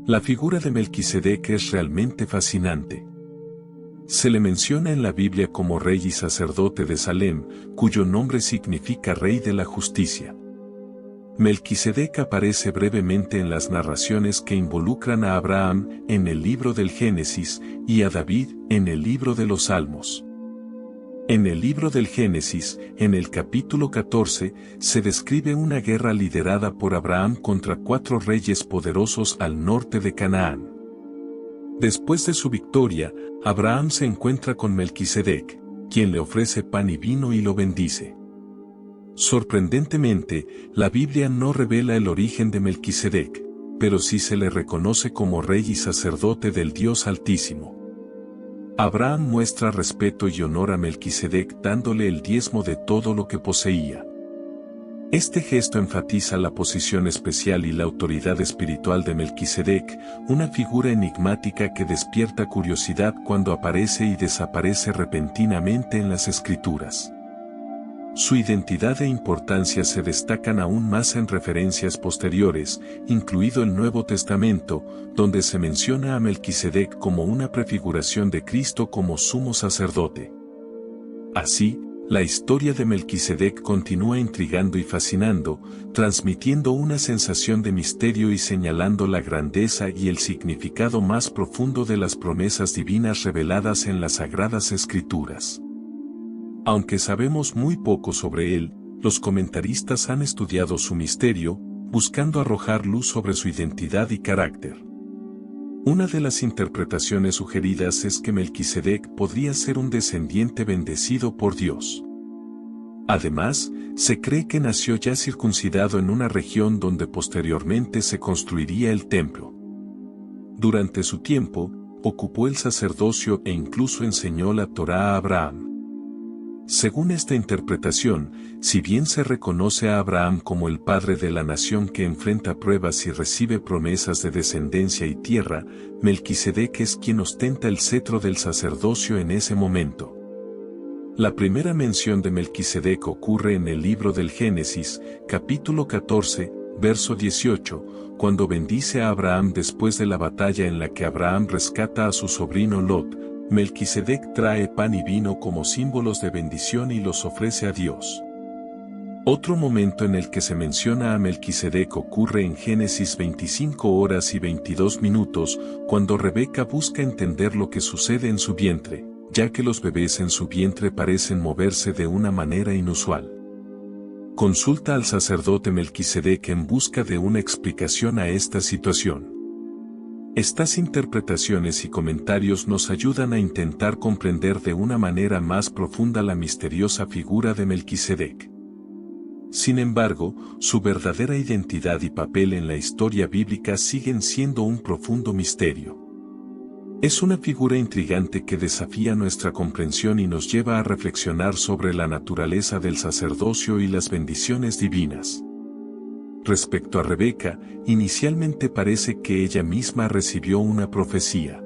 La figura de Melquisedec es realmente fascinante. Se le menciona en la Biblia como rey y sacerdote de Salem, cuyo nombre significa rey de la justicia. Melquisedec aparece brevemente en las narraciones que involucran a Abraham en el libro del Génesis y a David en el libro de los Salmos. En el libro del Génesis, en el capítulo 14, se describe una guerra liderada por Abraham contra 4 reyes poderosos al norte de Canaán. Después de su victoria, Abraham se encuentra con Melquisedec, quien le ofrece pan y vino y lo bendice. Sorprendentemente, la Biblia no revela el origen de Melquisedec, pero sí se le reconoce como rey y sacerdote del Dios Altísimo. Abraham muestra respeto y honor a Melquisedec dándole el diezmo de todo lo que poseía. Este gesto enfatiza la posición especial y la autoridad espiritual de Melquisedec, una figura enigmática que despierta curiosidad cuando aparece y desaparece repentinamente en las Escrituras. Su identidad e importancia se destacan aún más en referencias posteriores, incluido el Nuevo Testamento, donde se menciona a Melquisedec como una prefiguración de Cristo como sumo sacerdote. Así, la historia de Melquisedec continúa intrigando y fascinando, transmitiendo una sensación de misterio y señalando la grandeza y el significado más profundo de las promesas divinas reveladas en las Sagradas Escrituras. Aunque sabemos muy poco sobre él, los comentaristas han estudiado su misterio, buscando arrojar luz sobre su identidad y carácter. Una de las interpretaciones sugeridas es que Melquisedec podría ser un descendiente bendecido por Dios. Además, se cree que nació ya circuncidado en una región donde posteriormente se construiría el templo. Durante su tiempo, ocupó el sacerdocio e incluso enseñó la Torá a Abraham. Según esta interpretación, si bien se reconoce a Abraham como el padre de la nación que enfrenta pruebas y recibe promesas de descendencia y tierra, Melquisedec es quien ostenta el cetro del sacerdocio en ese momento. La primera mención de Melquisedec ocurre en el libro del Génesis, capítulo 14, verso 18, cuando bendice a Abraham después de la batalla en la que Abraham rescata a su sobrino Lot. Melquisedec trae pan y vino como símbolos de bendición y los ofrece a Dios. Otro momento en el que se menciona a Melquisedec ocurre en Génesis 25 horas y 22 minutos, cuando Rebeca busca entender lo que sucede en su vientre, ya que los bebés en su vientre parecen moverse de una manera inusual. Consulta al sacerdote Melquisedec en busca de una explicación a esta situación. Estas interpretaciones y comentarios nos ayudan a intentar comprender de una manera más profunda la misteriosa figura de Melquisedec. Sin embargo, su verdadera identidad y papel en la historia bíblica siguen siendo un profundo misterio. Es una figura intrigante que desafía nuestra comprensión y nos lleva a reflexionar sobre la naturaleza del sacerdocio y las bendiciones divinas. Respecto a Rebeca, inicialmente parece que ella misma recibió una profecía.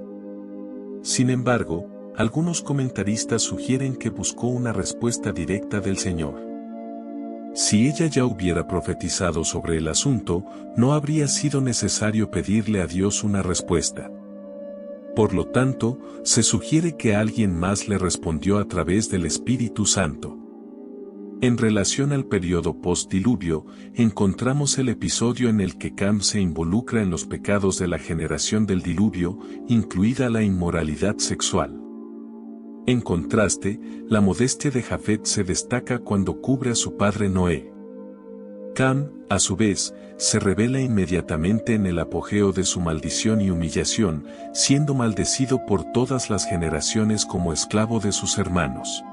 Sin embargo, algunos comentaristas sugieren que buscó una respuesta directa del Señor. Si ella ya hubiera profetizado sobre el asunto, no habría sido necesario pedirle a Dios una respuesta. Por lo tanto, se sugiere que alguien más le respondió a través del Espíritu Santo. En relación al periodo post-diluvio, encontramos el episodio en el que Cam se involucra en los pecados de la generación del diluvio, incluida la inmoralidad sexual. En contraste, la modestia de Jafet se destaca cuando cubre a su padre Noé. Cam, a su vez, se revela inmediatamente en el apogeo de su maldición y humillación, siendo maldecido por todas las generaciones como esclavo de sus hermanos.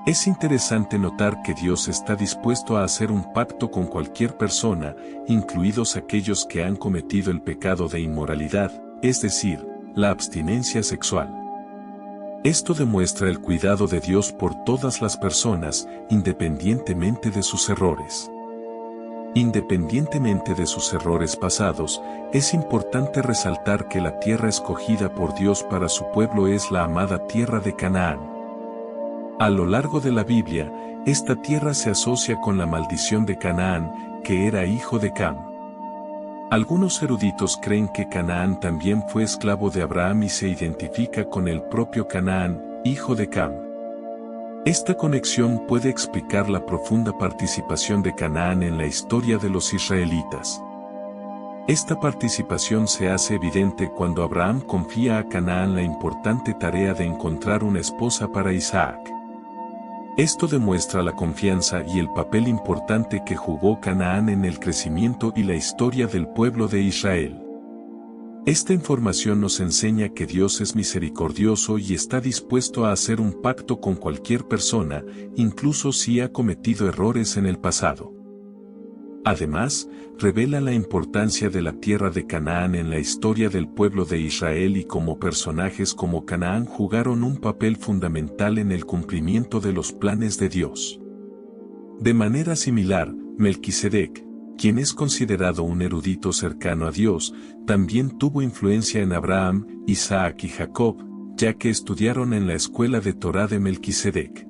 Es interesante notar que Dios está dispuesto a hacer un pacto con cualquier persona, incluidos aquellos que han cometido el pecado de inmoralidad, es decir, la abstinencia sexual. Esto demuestra el cuidado de Dios por todas las personas, independientemente de sus errores. Independientemente de sus errores pasados, es importante resaltar que la tierra escogida por Dios para su pueblo es la amada tierra de Canaán. A lo largo de la Biblia, esta tierra se asocia con la maldición de Canaán, que era hijo de Cam. Algunos eruditos creen que Canaán también fue esclavo de Abraham y se identifica con el propio Canaán, hijo de Cam. Esta conexión puede explicar la profunda participación de Canaán en la historia de los israelitas. Esta participación se hace evidente cuando Abraham confía a Canaán la importante tarea de encontrar una esposa para Isaac. Esto demuestra la confianza y el papel importante que jugó Canaán en el crecimiento y la historia del pueblo de Israel. Esta información nos enseña que Dios es misericordioso y está dispuesto a hacer un pacto con cualquier persona, incluso si ha cometido errores en el pasado. Además, revela la importancia de la tierra de Canaán en la historia del pueblo de Israel y cómo personajes como Canaán jugaron un papel fundamental en el cumplimiento de los planes de Dios. De manera similar, Melquisedec, quien es considerado un erudito cercano a Dios, también tuvo influencia en Abraham, Isaac y Jacob, ya que estudiaron en la escuela de Torá de Melquisedec.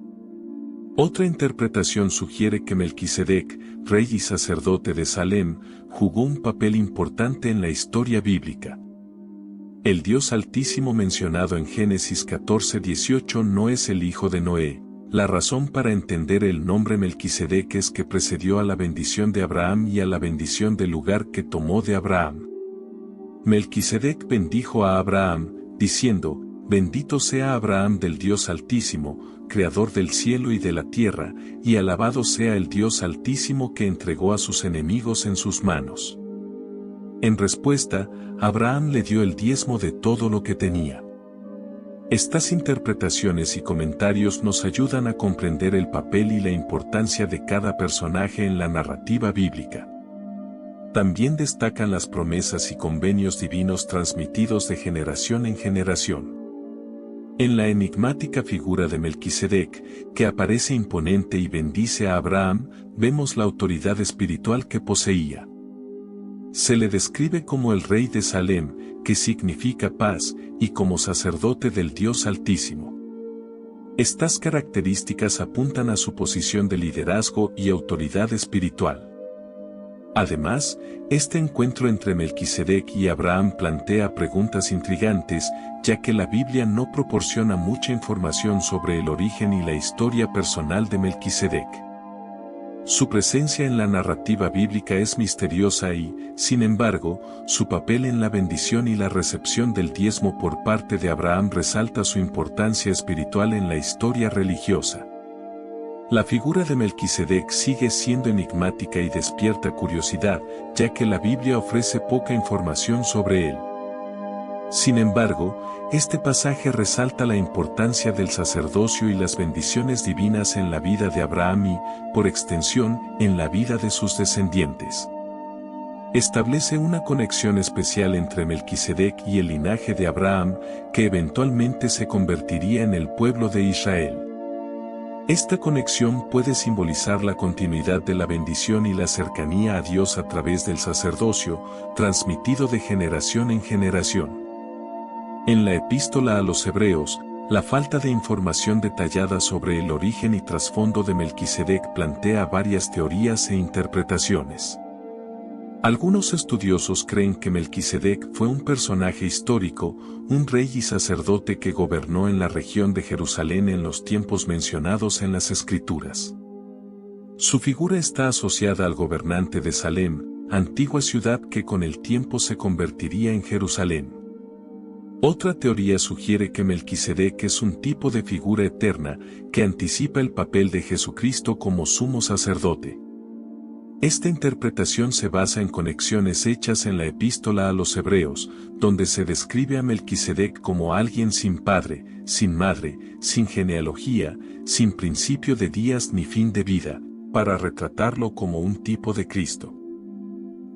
Otra interpretación sugiere que Melquisedec, rey y sacerdote de Salem, jugó un papel importante en la historia bíblica. El Dios Altísimo mencionado en Génesis 14:18 no es el hijo de Noé. La razón para entender el nombre Melquisedec es que precedió a la bendición de Abraham y a la bendición del lugar que tomó de Abraham. Melquisedec bendijo a Abraham, diciendo: Bendito sea Abraham del Dios Altísimo, creador del cielo y de la tierra, y alabado sea el Dios Altísimo que entregó a sus enemigos en sus manos. En respuesta, Abraham le dio el diezmo de todo lo que tenía. Estas interpretaciones y comentarios nos ayudan a comprender el papel y la importancia de cada personaje en la narrativa bíblica. También destacan las promesas y convenios divinos transmitidos de generación en generación. En la enigmática figura de Melquisedec, que aparece imponente y bendice a Abraham, vemos la autoridad espiritual que poseía. Se le describe como el rey de Salem, que significa paz, y como sacerdote del Dios Altísimo. Estas características apuntan a su posición de liderazgo y autoridad espiritual. Además, este encuentro entre Melquisedec y Abraham plantea preguntas intrigantes, ya que la Biblia no proporciona mucha información sobre el origen y la historia personal de Melquisedec. Su presencia en la narrativa bíblica es misteriosa y, sin embargo, su papel en la bendición y la recepción del diezmo por parte de Abraham resalta su importancia espiritual en la historia religiosa. La figura de Melquisedec sigue siendo enigmática y despierta curiosidad, ya que la Biblia ofrece poca información sobre él. Sin embargo, este pasaje resalta la importancia del sacerdocio y las bendiciones divinas en la vida de Abraham y, por extensión, en la vida de sus descendientes. Establece una conexión especial entre Melquisedec y el linaje de Abraham, que eventualmente se convertiría en el pueblo de Israel. Esta conexión puede simbolizar la continuidad de la bendición y la cercanía a Dios a través del sacerdocio, transmitido de generación en generación. En la epístola a los Hebreos, la falta de información detallada sobre el origen y trasfondo de Melquisedec plantea varias teorías e interpretaciones. Algunos estudiosos creen que Melquisedec fue un personaje histórico, un rey y sacerdote que gobernó en la región de Jerusalén en los tiempos mencionados en las Escrituras. Su figura está asociada al gobernante de Salem, antigua ciudad que con el tiempo se convertiría en Jerusalén. Otra teoría sugiere que Melquisedec es un tipo de figura eterna que anticipa el papel de Jesucristo como sumo sacerdote. Esta interpretación se basa en conexiones hechas en la epístola a los Hebreos, donde se describe a Melquisedec como alguien sin padre, sin madre, sin genealogía, sin principio de días ni fin de vida, para retratarlo como un tipo de Cristo.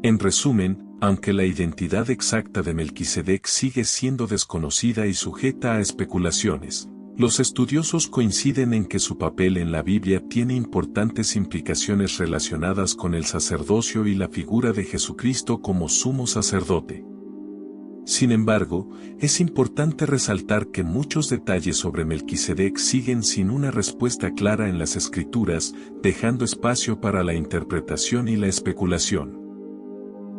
En resumen, aunque la identidad exacta de Melquisedec sigue siendo desconocida y sujeta a especulaciones, los estudiosos coinciden en que su papel en la Biblia tiene importantes implicaciones relacionadas con el sacerdocio y la figura de Jesucristo como sumo sacerdote. Sin embargo, es importante resaltar que muchos detalles sobre Melquisedec siguen sin una respuesta clara en las Escrituras, dejando espacio para la interpretación y la especulación.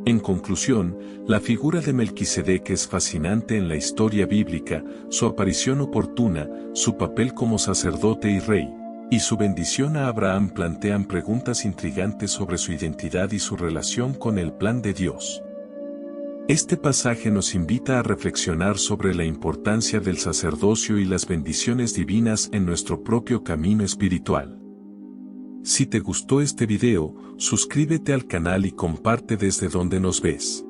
En conclusión, la figura de Melquisedec es fascinante en la historia bíblica, su aparición oportuna, su papel como sacerdote y rey, y su bendición a Abraham plantean preguntas intrigantes sobre su identidad y su relación con el plan de Dios. Este pasaje nos invita a reflexionar sobre la importancia del sacerdocio y las bendiciones divinas en nuestro propio camino espiritual. Si te gustó este video, suscríbete al canal y comparte desde donde nos ves.